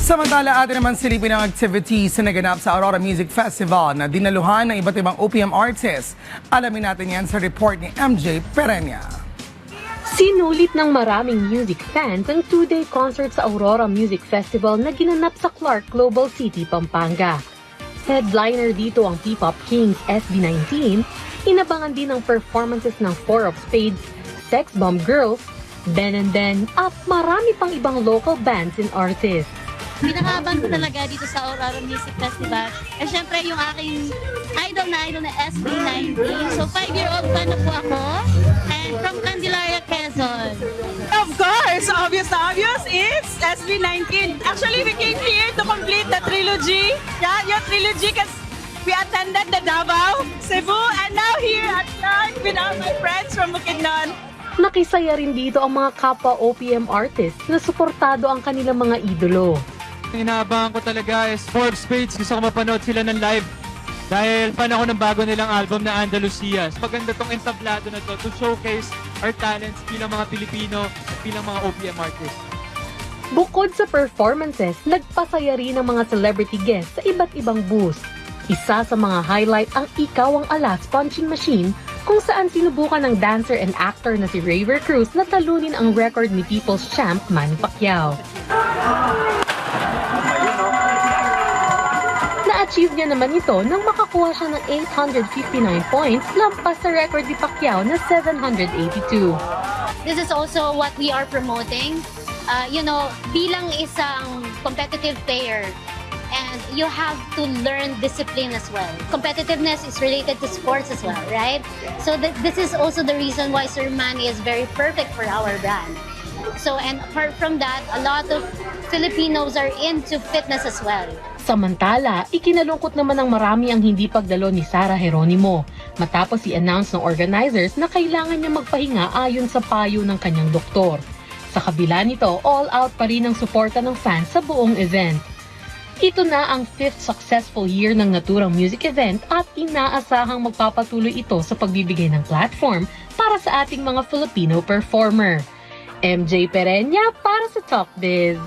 Samantala, atin naman silipin ang activities na naganap sa Aurora Music Festival na dinaluhan ng iba't ibang OPM artists. Alamin natin yan sa report ni MJ Perenya. Sinulit ng maraming music fans ang 2-day concert sa Aurora Music Festival na ginanap sa Clark Global City, Pampanga. Headliner dito ang P-Pop Kings SB19, inabangan din ang performances ng Four of Spades, Sex Bomb Girls, Ben and Ben at marami pang ibang local bands and artists. Pinakaabang ko talaga dito sa Aurora Music Festival. At syempre yung aking idol na SB19. So 5-year-old fan na po ako. And from Candelaria, Quezon. Of course, obvious is SB19. Actually, we came here to complete the trilogy. Yeah, your trilogy because we attended the Davao, Cebu, and now here at Clark with all my friends from Bukidnon. Nakisaya rin dito ang mga kapwa OPM artists na suportado ang kanilang mga idolo. Inaabangan ko talaga is Four of Spades. Gusto ko mapanood sila ng live dahil fan ako ng bago nilang album na Andalusia. Maganda tong entablado na to showcase our talents bilang mga Pilipino at bilang mga OPM artists. Bukod sa performances, nagpasaya rin ang mga celebrity guests sa iba't ibang booths. Isa sa mga highlight ang Ikaw ang Alas Punching Machine, kung saan sinubukan ng dancer and actor na si Raver Cruz na talunin ang record ni People's Champ Manny Pacquiao. Na-achieve niya naman ito nang makakuha siya ng 859 points, lampas sa record ni Pacquiao na 782. This is also what we are promoting. Bilang isang competitive player, and you have to learn discipline as well. Competitiveness is related to sports as well, right? So this is also the reason why Sir Manny is very perfect for our brand. So, and apart from that, a lot of Filipinos are into fitness as well. Samantala, ikinalungkot naman ng marami ang hindi pagdalo ni Sarah Geronimo matapos i-announce ng organizers na kailangan niya magpahinga ayon sa payo ng kanyang doktor. Sa kabila nito, all out pa rin ang suporta ng fans sa buong event. Ito na ang 5th successful year ng naturang music event at inaasahang magpapatuloy ito sa pagbibigay ng platform para sa ating mga Filipino performer. MJ Perenya para sa Talk Biz.